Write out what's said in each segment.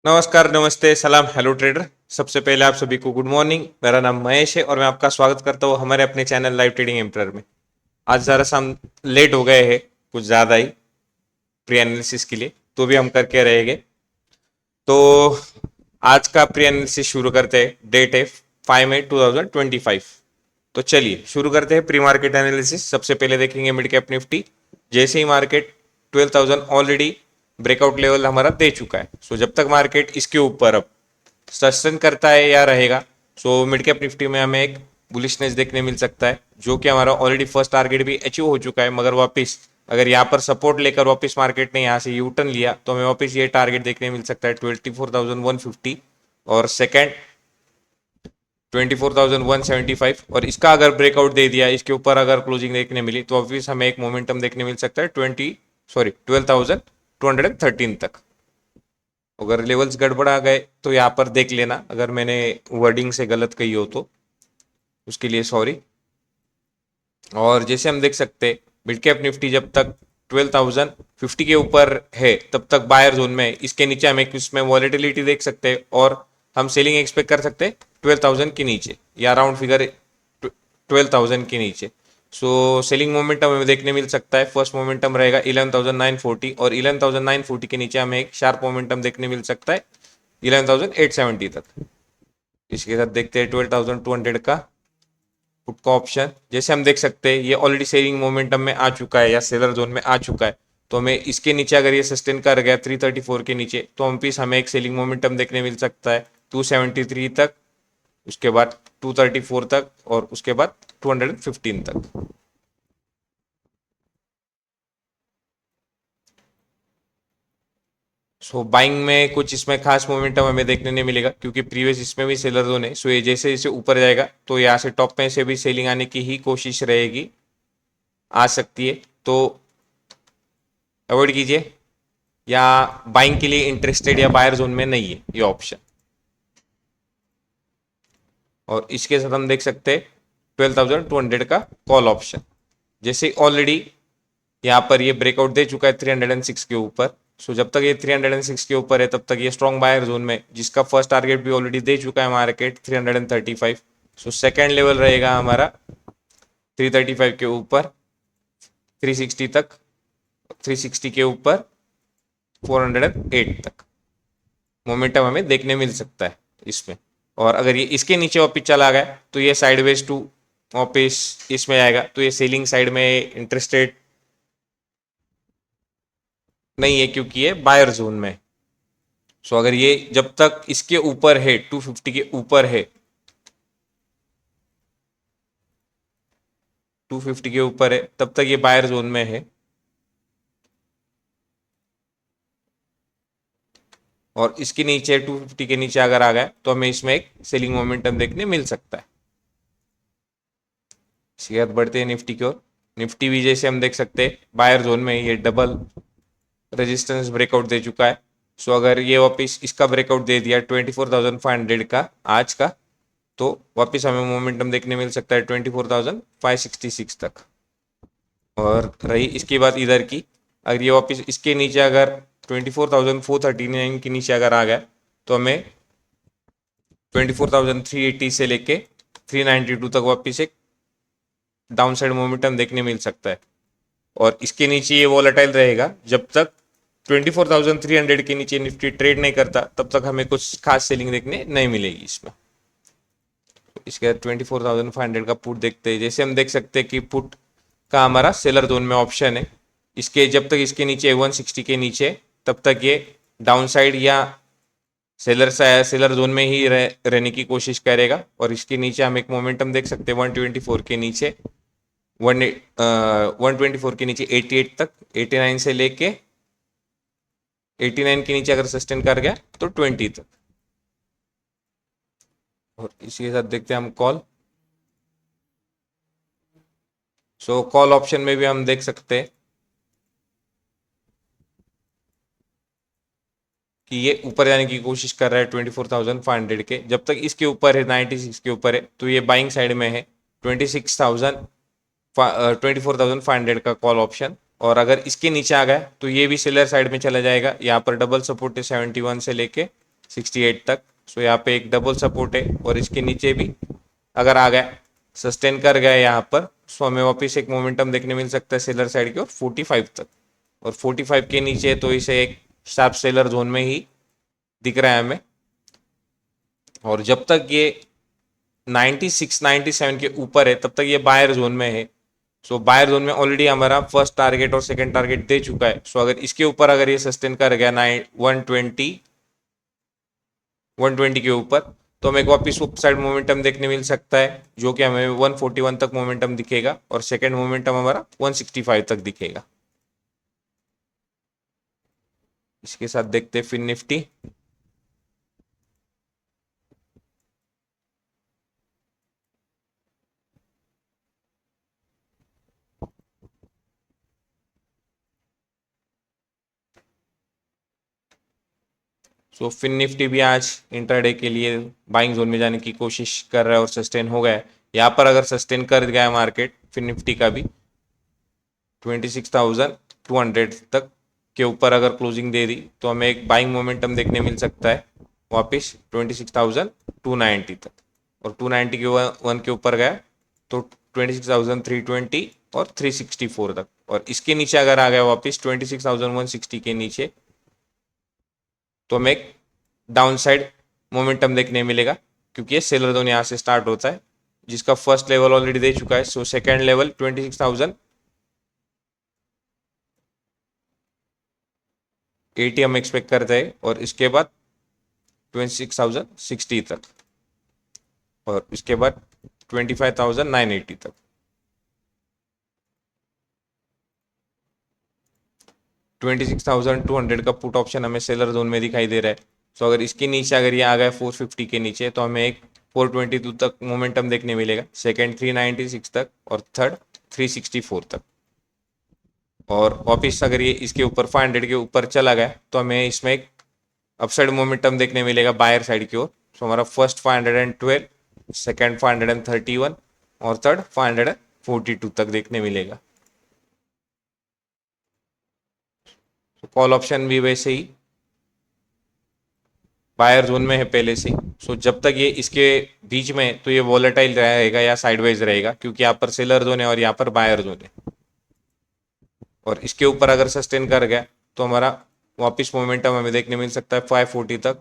नमस्कार, नमस्ते, सलाम, हेलो ट्रेडर। सबसे पहले आप सभी को गुड मॉर्निंग। मेरा नाम महेश है और मैं आपका स्वागत करता हूँ हमारे अपने चैनल लाइव ट्रेडिंग एम्पायर में। आज ज़रा सा हम लेट हो गए हैं, कुछ ज़्यादा ही प्री एनालिसिस के लिए, तो भी हम करके रहेंगे। तो आज का प्री एनालिसिस शुरू करते हैं। डेट है 5 मई 2025। तो चलिए शुरू करते हैं प्री मार्केट एनालिसिस। सबसे पहले देखेंगे मिड कैप निफ्टी। जैसे ही मार्केट 12,000 ऑलरेडी ब्रेकआउट लेवल हमारा दे चुका है, सो जब तक मार्केट इसके ऊपर अब सस्टेन करता है या रहेगा, सो मिड कैप निफ्टी में हमें एक बुलिशनेस देखने मिल सकता है, जो कि हमारा ऑलरेडी फर्स्ट टारगेट भी अचीव हो चुका है। मगर वापस अगर यहाँ पर सपोर्ट लेकर वापस मार्केट ने यहाँ से यू टर्न लिया तो हमें वापस ये टारगेट देखने मिल सकता है 24,150 और सेकेंड 24,175। और इसका अगर ब्रेकआउट दे दिया, इसके ऊपर अगर क्लोजिंग देखने मिली तो ऑब्वियस हमें एक मोमेंटम देखने मिल सकता है 12,213 तक। अगर लेवल्स गड़बड़ा गए तो यहाँ पर देख लेना, अगर मैंने वर्डिंग से गलत कही हो तो उसके लिए सॉरी। और जैसे हम देख सकते मिड कैप निफ्टी जब तक 12,050 के ऊपर है तब तक बायर जोन में, इसके नीचे हम एक इसमें वॉलेटिलिटी देख सकते हैं और हम सेलिंग एक्सपेक्ट कर सकते हैं 12,000 के नीचे या राउंड फिगर 12,000 के नीचे। सो सेलिंग मोमेंटम हमें देखने मिल सकता है। फर्स्ट मोमेंटम रहेगा 11,940 और 11,940 के नीचे हमें एक शार्प मोमेंटम देखने मिल सकता है 11,870 तक। इसके साथ देखते हैं 12,200 का पुट का ऑप्शन। जैसे हम देख सकते हैं ये ऑलरेडी सेलिंग मोमेंटम में आ चुका है या सेलर जोन में आ चुका है, तो हमें इसके नीचे अगर ये सस्टेन कर गया 334 के नीचे तो हम पीस हमें एक सेलिंग मोमेंटम देखने मिल सकता है 273 तक, उसके बाद 234 तक और उसके बाद 215 तक। सो बाइंग में कुछ इसमें खास मोमेंटम हमें देखने नहीं मिलेगा क्योंकि प्रीवियस इसमें भी सेलर जोन है। सो ये जैसे जैसे ऊपर जाएगा तो यहाँ से टॉप में से भी सेलिंग आने की ही कोशिश रहेगी, आ सकती है, तो अवॉइड कीजिए। या बाइंग के लिए इंटरेस्टेड या बायर जोन में नहीं है ये ऑप्शन। और इसके साथ हम देख सकते हैं 12,200 का कॉल ऑप्शन। जैसे ऑलरेडी यहाँ पर ये ब्रेकआउट दे चुका है 306 के ऊपर, सो जब तक ये 306 के ऊपर है तब तक ये स्ट्रॉन्ग बायर जोन में, जिसका फर्स्ट टारगेट भी ऑलरेडी दे चुका है मार्केट 335। सो सेकेंड लेवल रहेगा हमारा 335 के ऊपर 360 तक, 360 के ऊपर 408 तक मोमेंटम हमें देखने मिल सकता है इसमें। और अगर ये इसके नीचे वापिस चला गया तो ये साइडवेज टू वापिस इसमें आएगा, तो ये सेलिंग साइड में इंटरेस्टेड नहीं है क्योंकि ये बायर जोन में। सो अगर ये जब तक इसके ऊपर है 250 के ऊपर है, 250 के ऊपर है तब तक ये बायर जोन में है। और इसके नीचे 250 के नीचे अगर आ गया तो हमें इसमें एक सेलिंग मोमेंटम देखने मिल सकता है। शेयर बढ़ते हैं निफ्टी की ओर। निफ्टी भी जैसे हम देख सकते हैं बायर जोन में ये डबल रेजिस्टेंस ब्रेकआउट दे चुका है। सो अगर ये वापस इसका ब्रेकआउट दे दिया 24,500 का आज का, तो वापस हमें मोमेंटम देखने मिल सकता है 24,566 तक। और रही इसकी बात इधर की, अगर ये वापस इसके नीचे अगर 24,439 के नीचे अगर आ गया तो हमें 24,380 से लेके 392 तक वापस एक डाउन साइड मोमेंटम देखने मिल सकता है। और इसके नीचे ये वॉलेटाइल रहेगा जब तक 24,300 के नीचे निफ्टी ट्रेड नहीं करता, तब तक हमें कुछ खास सेलिंग देखने नहीं मिलेगी इसमें। इसके बाद 24,500 का पुट देखते हैं। जैसे हम देख सकते हैं कि पुट का हमारा सेलर जोन में ऑप्शन है। इसके जब तक इसके नीचे 160 के नीचे तब तक ये डाउन साइड या सेलर जोन में ही रहने की कोशिश करेगा। और इसके नीचे हम एक मोमेंटम देख सकते हैं 124 के नीचे 124 के नीचे 88 तक, 89 से लेके 89 के नीचे अगर सस्टेन कर गया तो 20 तक। और इसी के साथ देखते हैं हम कॉल। सो कॉल ऑप्शन में भी हम देख सकते हैं कि ये ऊपर जाने की कोशिश कर रहा है 24,500 के। जब तक इसके ऊपर है, 96 के ऊपर है, तो ये बाइंग साइड में है। 24,500 का कॉल ऑप्शन। और अगर इसके नीचे आ गया तो ये भी सेलर साइड में चला जाएगा। यहाँ पर डबल सपोर्ट है 71 से लेके 68 तक। सो यहाँ पे एक डबल सपोर्ट है, और इसके नीचे भी अगर आ गया, सस्टेन कर गया यहाँ पर, सो हमें वापस एक मोमेंटम देखने मिल सकता है सेलर साइड की ओर 45 तक। और 45 के नीचे तो इसे एक शार्प सेलर जोन में ही दिख रहा है हमें। और जब तक ये 96 97 के ऊपर है तब तक ये बायर जोन में है। सो बायर जोन में ऑलरेडी हमारा फर्स्ट टारगेट और सेकंड टारगेट दे चुका है। सो अगर इसके ऊपर अगर ये सस्टेन कर गया 120 के ऊपर, तो हमें एक वापिस अप साइड मोमेंटम देखने मिल सकता है, जो कि हमें 141 तक मोमेंटम दिखेगा, और सेकंड मोमेंटम हमारा 165 तक दिखेगा। इसके साथ देखते हैं फिर निफ्टी। सो फिन निफ्टी भी आज इंट्राडे के लिए बाइंग जोन में जाने की कोशिश कर रहा है और सस्टेन हो गया है। यहाँ पर अगर सस्टेन कर गया है मार्केट फिन निफ्टी का भी 26,200 तक के ऊपर अगर क्लोजिंग दे दी, तो हमें एक बाइंग मोमेंटम देखने मिल सकता है वापस 26,290 तक। और 290 के वन के ऊपर गया तो 26,320 और 364 तक। और इसके नीचे अगर आ गया वापस 26,160 के नीचे, तो हमें एक डाउन साइड मोमेंटम देखने मिलेगा, क्योंकि ये सेलर जोन यहाँ से स्टार्ट होता है, जिसका फर्स्ट लेवल ऑलरेडी दे चुका है। सो सेकंड लेवल 26,080 हम एक्सपेक्ट करते हैं, और इसके बाद 26,060 तक, और इसके बाद 25,980 तक। $26,200 का पुट ऑप्शन हमें सेलर जोन में दिखाई दे रहा है। सो अगर इसके नीचे अगर ये आ गया 450 के नीचे, तो हमें एक 422 तक मोमेंटम देखने मिलेगा, सेकंड 396 तक, और थर्ड 364 तक। और वापिस अगर ये इसके ऊपर 500 के ऊपर चला गया, तो हमें इसमें एक अपसाइड मोमेंटम देखने मिलेगा बायर साइड की ओर। सो हमारा फर्स्ट 512, सेकंड 531 और थर्ड 542 तक देखने मिलेगा। कॉल ऑप्शन भी वैसे ही बायर जोन में है पहले से। सो जब तक ये इसके बीच में, तो ये वॉलेटाइल रहेगा या साइडवाइज रहेगा, क्योंकि यहाँ पर सेलर जोन है और यहाँ पर बायर जोन है। और इसके ऊपर अगर सस्टेन कर गया, तो हमारा वापिस मोमेंटम हमें देखने मिल सकता है 540 तक,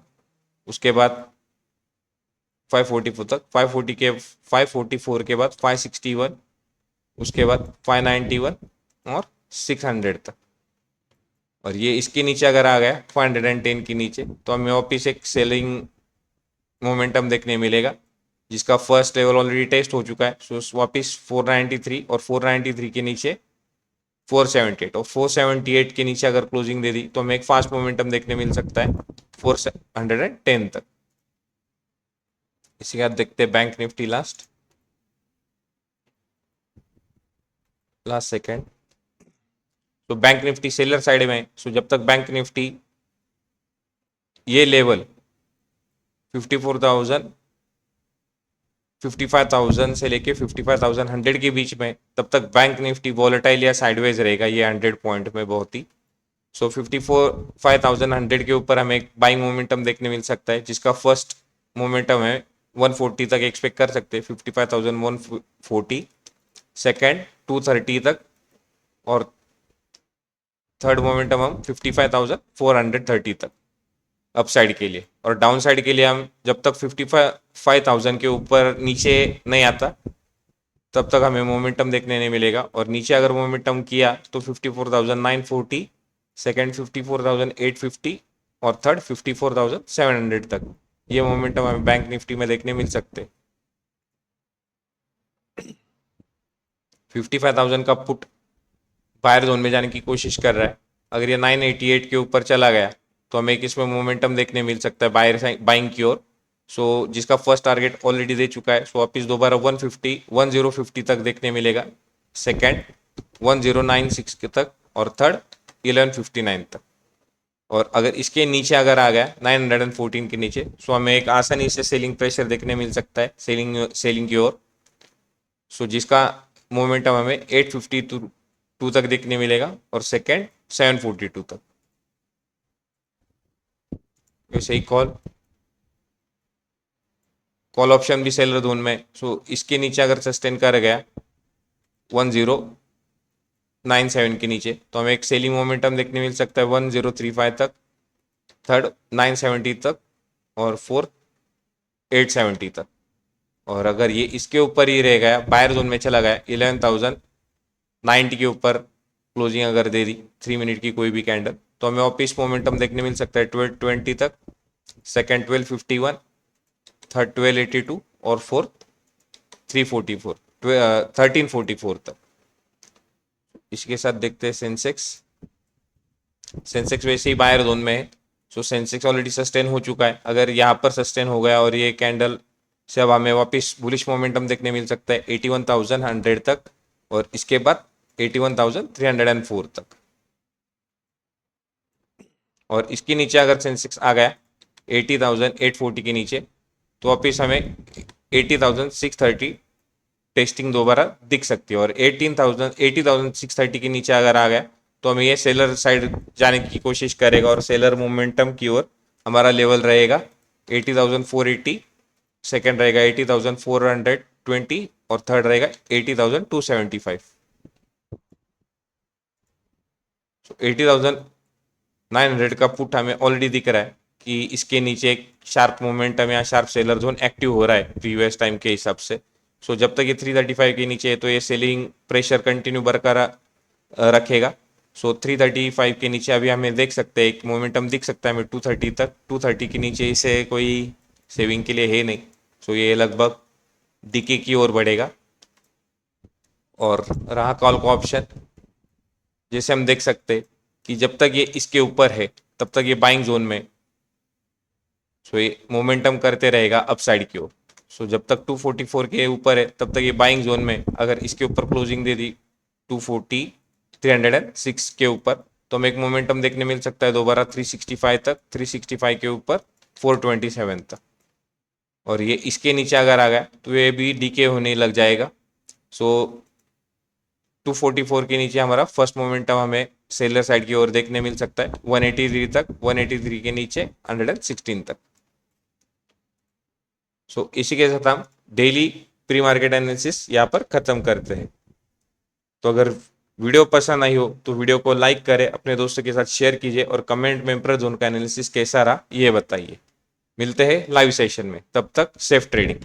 उसके बाद 544 तक, 544 के बाद 561, उसके बाद 591 और 600 तक। और ये इसके नीचे अगर आ गया 510 के नीचे, तो हमें वापिस एक सेलिंग मोमेंटम देखने मिलेगा, जिसका फर्स्ट लेवल ऑलरेडी टेस्ट हो चुका है। सो वापिस 493, और 493 के नीचे 478, और 478 के नीचे अगर क्लोजिंग दे दी, तो हमें एक फास्ट मोमेंटम देखने मिल सकता है 410 तक। इसी के बाद देखते हैं बैंक निफ्टी लास्ट सेकेंड। तो बैंक निफ्टी सेलर साइड में। सो जब तक बैंक निफ्टी ये लेवल 54,000 55,000 से लेके 55,100 के बीच में, तब तक बैंक निफ्टी वॉलेटाइल या साइडवेज रहेगा ये 100 पॉइंट में बहुत ही। सो 55,100 के ऊपर हमें एक बाइंग मोमेंटम देखने मिल सकता है, जिसका फर्स्ट मोमेंटम है 140 तक एक्सपेक्ट कर सकते हैं, 55,140, सेकेंड 230 तक, और थर्ड मोमेंटम हम 55,430 तक अपसाइड के लिए। और डाउन साइड के लिए हम जब तक 55,000 के ऊपर नीचे नहीं आता, तब तक हमें मोमेंटम देखने नहीं मिलेगा। और नीचे अगर मोमेंटम किया तो 54,940, सेकेंड 54,850, और थर्ड 54,700 तक ये मोमेंटम हमें बैंक निफ्टी में देखने मिल सकते। 55,000 का पुट बायर जोन में जाने की कोशिश कर रहा है। अगर ये 988 के ऊपर चला गया, तो हमें एक इसमें मोमेंटम देखने मिल सकता है बायर बाइंग की ओर। सो जिसका फर्स्ट टारगेट ऑलरेडी दे चुका है। सो वापिस दोबारा 1050 तक देखने मिलेगा, सेकेंड 1096 तक, और थर्ड 1159 तक। और अगर इसके नीचे अगर आ गया 914 के नीचे, सो हमें एक आसानी से सेलिंग प्रेशर देखने मिल सकता है सेलिंग की ओर। सो जिसका मोमेंटम हमें 852 तक देखने मिलेगा और सेकेंड 742 तक। वैसे ही कॉल ऑप्शन भी सेलर जोन में। सो इसके नीचे अगर सस्टेन कर गया 1097 के नीचे, तो हमें एक सेलिंग मोमेंटम देखने मिल सकता है 1035 तक, थर्ड 970 तक और फोर्थ 870 तक। और अगर ये इसके ऊपर ही रह गया, बायर जोन में चला गया 11,090 के ऊपर क्लोजिंग अगर दे दी 3 मिनट की कोई भी कैंडल, तो हमें वापिस मोमेंटम देखने मिल सकता है 1220 तक, सेकेंड 1251, थर्ड 1282 और फोर्थ 344 1344 तक। इसके साथ देखते हैं सेंसेक्स वैसे ही बायर जोन में है। सो सेंसेक्स ऑलरेडी सस्टेन हो चुका है। अगर यहाँ पर सस्टेन हो गया और ये कैंडल से अब हमें वापस बुलिश मोमेंटम देखने मिल सकता है 81,100 तक और इसके बाद 81,304 तक। और इसके नीचे अगर सेंसेक्स आ गया 80,840 के नीचे, तो वापिस हमें 80,630 टेस्टिंग दोबारा दिख सकती है। और 80,630 के नीचे अगर आ गया तो हमें ये सेलर साइड जाने की कोशिश करेगा और सेलर मोमेंटम की ओर हमारा लेवल रहेगा 80,480, सेकेंड रहेगा 80,420 और थर्ड रहेगा 80,275। 80,900 का पुट हमें ऑलरेडी दिख रहा है कि इसके नीचे एक शार्प मोमेंटम या शार्प सेलर जोन एक्टिव हो रहा है प्रीवियस टाइम के हिसाब से। सो जब तक ये 335 के नीचे है तो ये सेलिंग प्रेशर कंटिन्यू बरकरार रखेगा। सो 335 के नीचे अभी हमें देख सकते हैं एक मोमेंटम दिख सकता है हमें 230 तक। 230 के नीचे इसे कोई सेविंग के लिए है नहीं। सो ये लगभग डीके की ओर बढ़ेगा। और रहा कॉल का ऑप्शन, जैसे हम देख सकते हैं कि जब तक ये इसके ऊपर है तब तक ये बाइंग जोन में, सो ये मोमेंटम करते रहेगा अपसाइड की ओर। सो जब तक 244 के ऊपर है तब तक ये बाइंग जोन में। अगर इसके ऊपर क्लोजिंग दे दी 306 के ऊपर, तो हमें एक मोमेंटम देखने मिल सकता है दोबारा 365 तक, 365 के ऊपर 427 तक। और ये इसके नीचे अगर आ गया तो ये भी डीके होने लग जाएगा। सो 244 के नीचे हमारा फर्स्ट मोमेंटम हमें सेलर साइड की ओर देखने मिल सकता है 183 तक, 183 के नीचे 116 तक। सो इसी के साथ हम डेली प्री मार्केट एनालिसिस यहाँ पर खत्म करते हैं। तो अगर वीडियो पसंद आई हो तो वीडियो को लाइक करें, अपने दोस्तों के साथ शेयर कीजिए और कमेंट में इंफ्रा जोन का एनालिसिस कैसा रहा ये बताइए। मिलते हैं लाइव सेशन में, तब तक सेफ ट्रेडिंग।